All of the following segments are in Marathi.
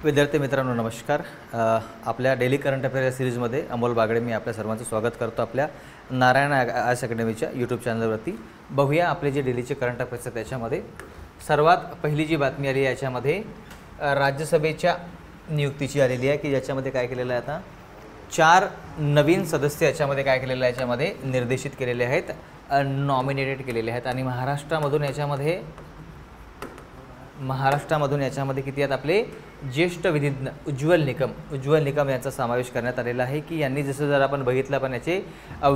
विद्यार्थी मित्रांनो नमस्कार। आपल्या डेली करंट अफेअर या सिरीजमध्ये अमोल बागडे मी आपल्या सर्वांचं स्वागत करतो आपल्या नारायण आर्ट्स अकॅडमीच्या यूट्यूब चॅनलवरती। बघूया आपले जे डेलीचे करंट अफेअर्स त्याच्यामध्ये सर्वात पहिली जी बातमी आली याच्यामध्ये राज्यसभेच्या नियुक्तीची आलेली आहे की ज्याच्यामध्ये काय केलेलं आहे, आता 4 नवीन सदस्य याच्यामध्ये काय केलेलं आहे, याच्यामध्ये निर्देशित केलेले आहेत, नॉमिनेटेड केलेले आहेत। आणि महाराष्ट्रामधून याच्यामध्ये किती आहेत, आपले ज्येष्ठ विधिज्ञ उज्ज्वल निकम यांचा समावेश करण्यात आलेला आहे की यांनी जसं जर आपण बघितलं पण याचे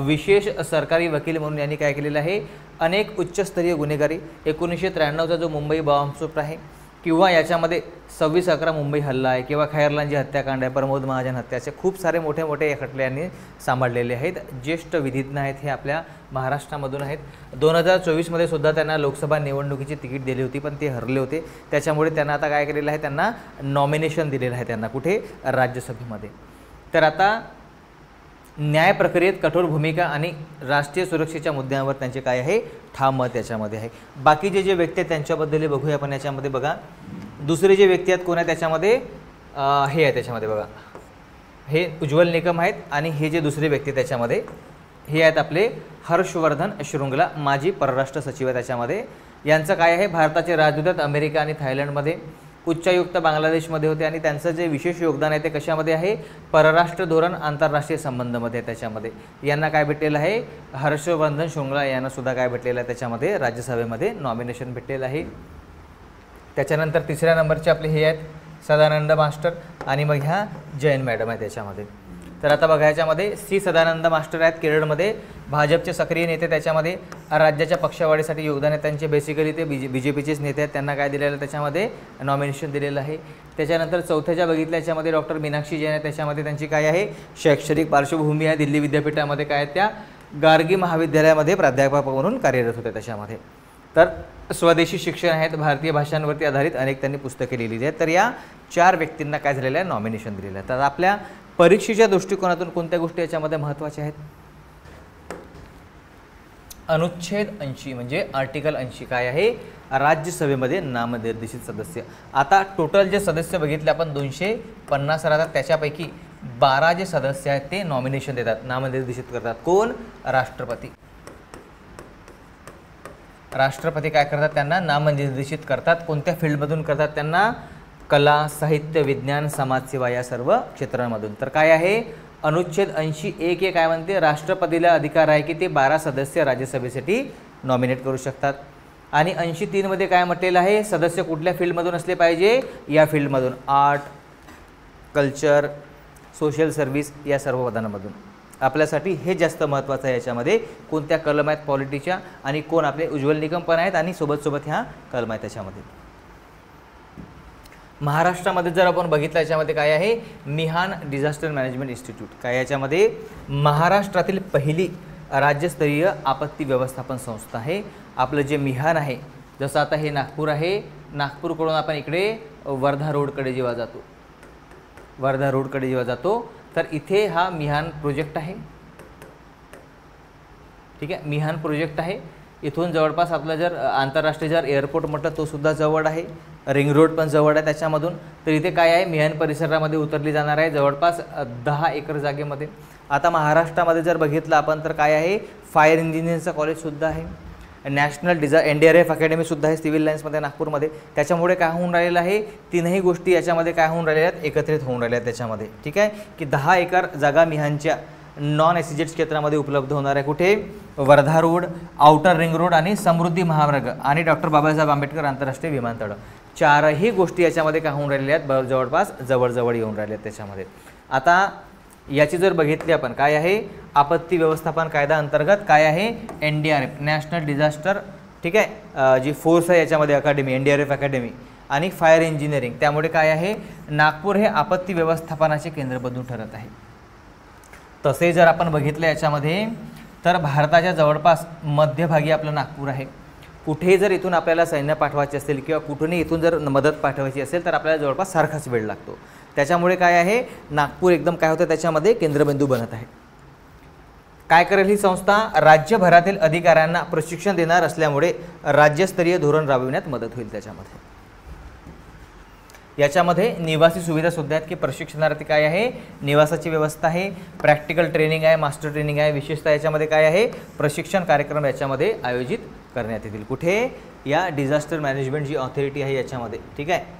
विशेष सरकारी वकील म्हणून यांनी काय केलेलं आहे, अनेक उच्चस्तरीय गुन्हेगारी 1993चा जो मुंबई बॉम्बस्फोट आहे किंवा याच्यामध्ये 26/11 मुंबई हल्ला आहे किंवा खैरलांची हत्याकांड आहे, प्रमोद महाजन हत्याचे खूप सारे मोठे खटले यांनी सांभाळलेले आहेत। ज्येष्ठ विधिज्ञ आहेत हे आपल्या महाराष्ट्रामधून आहेत। 2024मध्ये सुद्धा त्यांना लोकसभा निवडणुकीची तिकीट दिली होती पण ते हरले होते, त्याच्यामुळे त्यांना आता काय केलेलं आहे, त्यांना नॉमिनेशन दिलेलं आहे, त्यांना कुठे राज्यसभेमध्ये। तर आता न्याय प्रक्रियेत कठोर भूमिका आणि राष्ट्रीय सुरक्षेच्या मुद्द्यांवर त्यांचे काय आहे, ठाम मत याच्यामध्ये आहे। बाकीचे जे व्यक्ती आहेत त्यांच्याबद्दल बघूया आपण याच्यामध्ये। बघा दुसरे जे व्यक्ती आहेत कोण आहेत त्याच्यामध्ये, हे आहे त्याच्यामध्ये बघा, हे उज्ज्वल निकम आहेत आणि हे जे दुसरे व्यक्ती त्याच्यामध्ये हे आहेत आपले हर्षवर्धन श्रृंगला, माजी परराष्ट्र सचिव आहे त्याच्यामध्ये। यांचं काय आहे, भारताचे राजदूत अमेरिका आणि थायलंडमध्ये, उच्चायुक्त बांगलादेशमध्ये होते आणि त्यांचं जे विशेष योगदान आहे ते कशामध्ये आहे, परराष्ट्र धोरण आंतरराष्ट्रीय संबंधामध्ये त्याच्यामध्ये यांना काय भेटलेलं आहे, हर्षवर्धन श्रृंगला यांना सुद्धा काय भेटलेलं आहे त्याच्यामध्ये राज्यसभेमध्ये नॉमिनेशन भेटलेलं आहे। त्याच्यानंतर तिसऱ्या नंबरचे आपले हे आहेत सदानंद मास्टर आणि मग ह्या जैन मॅडम आहे त्याच्यामध्ये। तर आता बघा याच्यामध्ये सदानंद मास्टर आहेत केरळमध्ये, भाजपचे सक्रिय नेते, त्याच्यामध्ये राज्याच्या पक्षवाढीसाठी योगदान आहे त्यांचे, बेसिकली ते बीजेपीचेच नेते आहेत, त्यांना काय दिलेलं त्याच्यामध्ये नॉमिनेशन दिलेलं आहे। त्याच्यानंतर चौथ्याच्या बघितल्या याच्यामध्ये डॉक्टर मीनाक्षी जैन आहे, त्याच्यामध्ये त्यांची काय आहे, शैक्षणिक पार्श्वभूमी आहे, दिल्ली विद्यापीठामध्ये काय त्या गार्गी महाविद्यालयामध्ये प्राध्यापक म्हणून कार्यरत होते त्याच्यामध्ये। तर स्वदेशी शिक्षण आहेत, भारतीय भाषांवरती आधारित अनेक त्यांनी पुस्तके लिहिलेली आहेत। तर या 4 व्यक्तींना काय झालेलं आहे, नॉमिनेशन दिलेलं आहे। तर आपल्या परीक्षेच्या दृष्टिकोनातून कोणत्या गोष्टी याच्यामध्ये महत्त्वाच्या आहेत, अनुच्छेद 80 म्हणजे आर्टिकल 80 काय आहे, राज्यसभेमध्ये नामनिर्देशित सदस्य। आता टोटल जे सदस्य बघितले आपण 250 राहतात, त्याच्यापैकी 12 जे सदस्य आहेत ते नॉमिनेशन देतात, नामनिर्देशित करतात। कोण, राष्ट्रपती काय करतात, त्यांना नामनिर्देशित करतात। कोणत्या फील्डमधून करतात, त्यांना कला, साहित्य, विज्ञान, समाजसेवा या सर्व क्षेत्रांमधून। तर काय आहे, अनुच्छेद 80(1) काय म्हणते, राष्ट्रपतीला अधिकार आहे की ते 12 सदस्य राज्यसभेसाठी नॉमिनेट करू शकतात। आणि 80(3) मध्ये काय म्हटलेलं आहे, सदस्य कुठल्या फील्डमधून असले पाहिजे, या फील्डमधून, आर्ट, कल्चर, सोशल सर्व्हिस या सर्व पदांमधून। आपल्यासाठी हे जास्त महत्त्वाचं आहे याच्यामध्ये, कोणत्या कलम आहेत पॉलिटीच्या आणि कोण आपले उज्ज्वल निकम पण आहेत आणि सोबत ह्या कलम आहेत त्याच्यामध्ये। महाराष्ट्रामध्ये जर आपण बघितलं याच्यामध्ये काय आहे, मिहान डिझास्टर मॅनेजमेंट इन्स्टिट्यूट, काय याच्यामध्ये महाराष्ट्रातील पहिली राज्यस्तरीय आपत्ती व्यवस्थापन संस्था आहे। आपलं जे मिहान आहे, जसं आता हे नागपूर आहे, नागपूरकडून आपण इकडे वर्धा रोडकडे जेव्हा जातो तर इथे हा मिहान प्रोजेक्ट आहे, ठीक आहे, मिहान प्रोजेक्ट आहे। इथून जवळपास आपलं जर आंतरराष्ट्रीय जर एअरपोर्ट म्हटलं तो सुद्धा जवळ आहे, रिंग रोड पण जवळ आहे त्याच्यामधून। तर इथे काय आहे, मिहान परिसरामध्ये उतरली जाणार आहे जवळपास 10 एकर जागेमध्ये। आता महाराष्ट्रामध्ये जर बघितलं आपण तर काय आहे, फायर इंजिनिअरिंगचं कॉलेजसुद्धा आहे, नॅशनल NDRF अकॅडमीसुद्धा आहे सिव्हिल लाईन्समध्ये नागपूरमध्ये। त्याच्यामुळे काय होऊन राहिलेलं आहे, तीनही गोष्टी याच्यामध्ये काय होऊन राहिल्या आहेत, एकत्रित होऊन राहिल्या आहेत त्याच्यामध्ये, ठीक आहे, की 10 एकर जागा मिहानच्या नॉन SEZ क्षेत्रामध्ये उपलब्ध होणार आहे। कुठे, Wardha road, outer ring road आणि समृद्धी महामार्ग आणि डॉक्टर बाबासाहेब आंबेडकर आंतरराष्ट्रीय विमानतळ, 4ही गोष्टी याच्यामध्ये काय होऊन राहिलेल्या आहेत, जवळपास जवळ येऊन राहिल्या आहेत त्याच्यामध्ये। आता याची जर बघितली आपण, काय आहे, आपत्ती व्यवस्थापन कायदा अंतर्गत काय आहे, NDRF नॅशनल डिझास्टर, ठीक आहे, जी फोर्स आहे याच्यामध्ये अकॅडमी, NDRF अकॅडमी आणि फायर इंजिनिअरिंग, त्यामुळे काय आहे, नागपूर हे आपत्ती व्यवस्थापनाचे केंद्रबिंदू ठरत आहे। तसे जर आपण बघितलं याच्यामध्ये तर भारताच्या जवळपास मध्यभागी आपलं नागपूर आहे। कुठेही जर इथून आपल्याला सैन्य पाठवायचे असेल किंवा कुठूनही इथून जर मदत पाठवायची असेल तर आपल्याला जवळपास सारखाच वेळ लागतो, त्याच्यामुळे काय आहे, नागपूर एकदम काय होतं त्याच्यामध्ये केंद्रबिंदू बनत आहे। काय करेल ही संस्था, राज्यभरातील अधिकाऱ्यांना प्रशिक्षण देणार असल्यामुळे राज्यस्तरीय धोरण राबविण्यात मदत होईल त्याच्यामध्ये। याच्यामध्ये निवासी सुविधासुद्धा आहेत की प्रशिक्षणार्थी काय आहे, निवासाची व्यवस्था आहे, प्रॅक्टिकल ट्रेनिंग आहे, मास्टर ट्रेनिंग आहे. विशेषतः याच्यामध्ये काय आहे, प्रशिक्षण कार्यक्रम याच्यामध्ये आयोजित करण्यात येतील. कुठे, या डिझास्टर मॅनेजमेंट जी ऑथॉरिटी आहे याच्यामध्ये. ठीक आहे.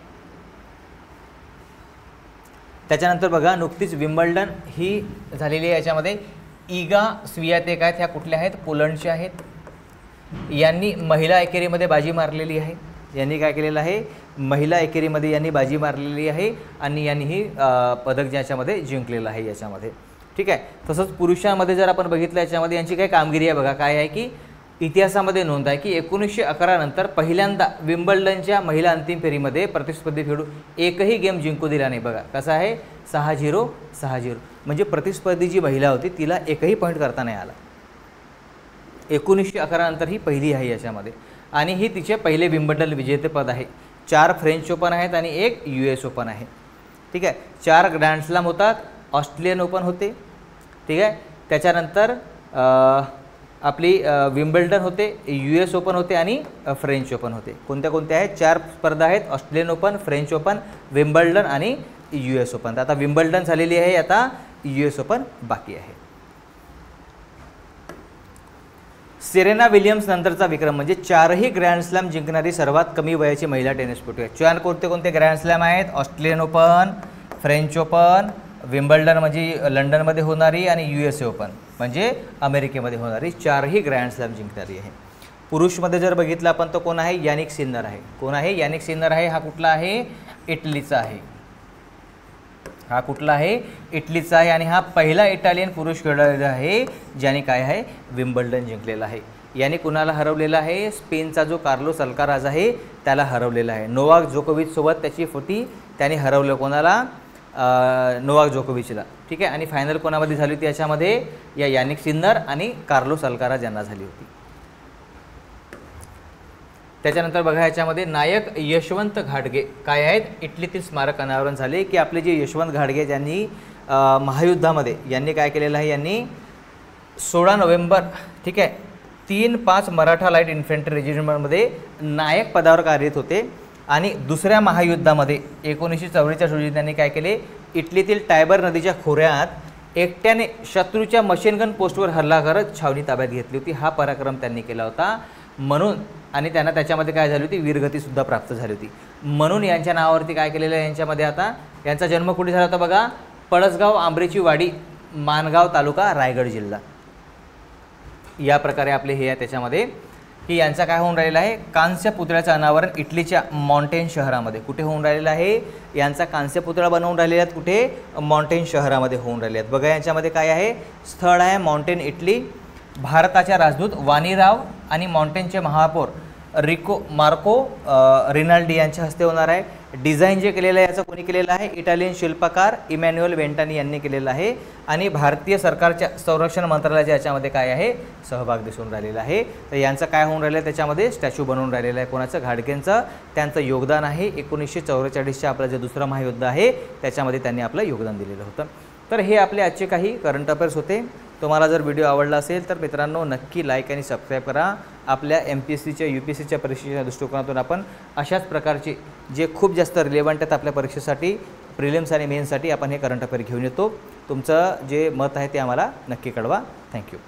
त्याच्यानंतर बघा, नुकतीच विम्बल्डन ही झालेली आहे. याच्यामध्ये इगा स्वियातेक आहेत, ह्या कुठल्या आहेत, पोलंडच्या आहेत. यांनी महिला एकेरीमध्ये बाजी मारलेली आहे. यांनी काय केलेलं आहे, महिला एकेरीमध्ये यांनी बाजी मारलेली आहे आणि यांनी ही पदक ज्याच्यामध्ये जिंकलेलं आहे याच्यामध्ये. ठीक आहे. तसंच पुरुषांमध्ये जर आपण बघितलं याच्यामध्ये यांची काय कामगिरी आहे बघा, काय आहे की इतिहासामध्ये नोंद आहे की 1911 नंतर पहिल्यांदा विम्बल्डनच्या महिला अंतिम फेरीमध्ये प्रतिस्पर्धी खेळू एकही गेम जिंकू दिला नाही. बघा कसं आहे, 6-0 6-0, म्हणजे प्रतिस्पर्धी जी महिला होती तिला एकही पॉईंट करता नाही आला. 1911 नंतर ही पहिली आहे याच्यामध्ये आणि ही तिचे पहिले विम्बल्डन विजेतेपद आहे. 4 फ्रेंच ओपन आहेत आणि 1 US ओपन आहे. ठीक आहे. 4 ग्रँड स्लॅम होतात, ऑस्ट्रेलियन ओपन होते. ठीक आहे. त्याच्यानंतर आपली विम्बल्डन होते, US ओपन होते आणि फ्रेंच ओपन होते. कोणत्या कोणत्या आहेत, 4 स्पर्धा आहेत, Australian open, French open, Wimbledon आणि US ओपन. आता विम्बल्डन झालेली आहे, आता US ओपन बाकी आहे. सेरेना विलियम्स नंतरचा विक्रम म्हणजे 4ही ग्रँड स्लॅम जिंकणारी सर्वात कमी वयाची महिला टेनिसपटू आहे. 4 कोणते कोणते ग्रँड स्लॅम आहेत, Australian open, French open, Wimbledon म्हणजे लंडनमध्ये होणारी आणि USA ओपन म्हणजे अमेरिकेमध्ये होणारी 4ही ग्रँड स्लॅम जिंकणारी आहे. पुरुषमध्ये जर बघितलं आपण तर कोण आहे, यानिक सिन्नर आहे. कोण आहे, यानिक सिन्नर आहे. हा कुठला आहे, इटलीचा आहे. हा कुठला आहे, इटलीचा आहे आणि हा पहिला इटालियन पुरुष खेळाडू आहे ज्याने काय आहे, विम्बल्डन जिंकलेला आहे. याने कुणाला हरवलेला आहे, स्पेनचा जो कार्लोस अल्काराज आहे त्याला हरवलेला आहे. नोवाक जोकोविच सोबत त्याची फुटी त्याने हरवलं. कोणाला, नोवाक जोकोविचला. ठीक आहे. आणि फायनल कोणामध्ये झाली होती याच्यामध्ये, या यानिक सिन्नर आणि कार्लोस अल्काराज यांना झाली होती. त्याच्यानंतर बघा याच्यामध्ये नायक यशवंत घाटगे काय आहेत, इटलीतील स्मारक अनावरण झाले की आपले जे यशवंत घाटगे ज्यांनी महायुद्धामध्ये यांनी काय केलेलं आहे, यांनी 16 नोव्हेंबर ठीक आहे 3-5 मराठा लाईट इन्फंट्री रेजिमेंटमध्ये नायक पदावर कार्यरत होते आणि दुसऱ्या महायुद्धामध्ये 1944 रोजी त्यांनी काय केले, इटलीतील टायबर नदीच्या खोऱ्यात एकट्याने शत्रूच्या मशीनगन पोस्टवर हल्ला करत छावणी ताब्यात घेतली होती. हा पराक्रम त्यांनी केला होता म्हणून, आणि त्यांना त्याच्यामध्ये काय झाली होती, वीरगतीसुद्धा प्राप्त झाली होती. म्हणून यांच्या नावावरती काय केलेलं आहे, यांच्यामध्ये आता यांचा जन्म कुठे झाला होता बघा, पळसगाव आंबरेची वाडी, माणगाव तालुका, रायगड जिल्हा. या प्रकारे आपले हे आहे त्याच्यामध्ये की यांचा काय होऊन राहिलेला आहे, कांस्य पुतळ्याचं अनावरण इटलीच्या मॉन्टेन शहरामध्ये. कुठे होऊन राहिलेलं आहे, यांचा कांस्य पुतळा बनवून राहिलेला आहेत कुठे, मॉन्टेन शहरामध्ये होऊन राहिले आहेत. बघा यांच्यामध्ये काय आहे, स्थळ आहे मॉन्टेन इटली, भारताच्या राजदूत वाणीराव आणि मॉन्टेनचे महापौर मार्को रिनाल्डी यांच्या हस्ते होणार आहे. डिझाईन जे केलेलं आहे याचं कोणी केलेलं आहे, इटालियन शिल्पकार इमॅन्युअल वेंटानी यांनी केलेलं आहे आणि भारतीय सरकारच्या संरक्षण मंत्रालयाच्या याच्यामध्ये काय आहे, सहभाग दिसून राहिलेला आहे. तर यांचं काय होऊन राहिलं आहे, त्याच्यामध्ये स्टॅच्यू बनवून राहिलेलं आहे. कोणाचं, घाटगेंचं. त्यांचं योगदान आहे 1944 आपलं जे दुसरं महायुद्ध आहे त्याच्यामध्ये त्यांनी आपलं योगदान दिलेलं होतं. तर हे आपले आजचे काही करंट अफेअर्स होते. तुम्हाला जर व्हिडिओ आवडला असेल तर मित्रांनो नक्की लाईक आणि सबस्क्राईब करा. आपल्या MPSCच्या UPSCच्या परीक्षेच्या दृष्टिकोनातून आपण अशाच प्रकारचे जे खूप जास्त रिलेव्हंट आहेत आपल्या परीक्षेसाठी, प्रिलिम्स आणि मेन्ससाठी आपण हे करंट अफेअर घेऊन येतो. तुमचं जे मत आहे ते आम्हाला नक्की कळवा. थँक्यू.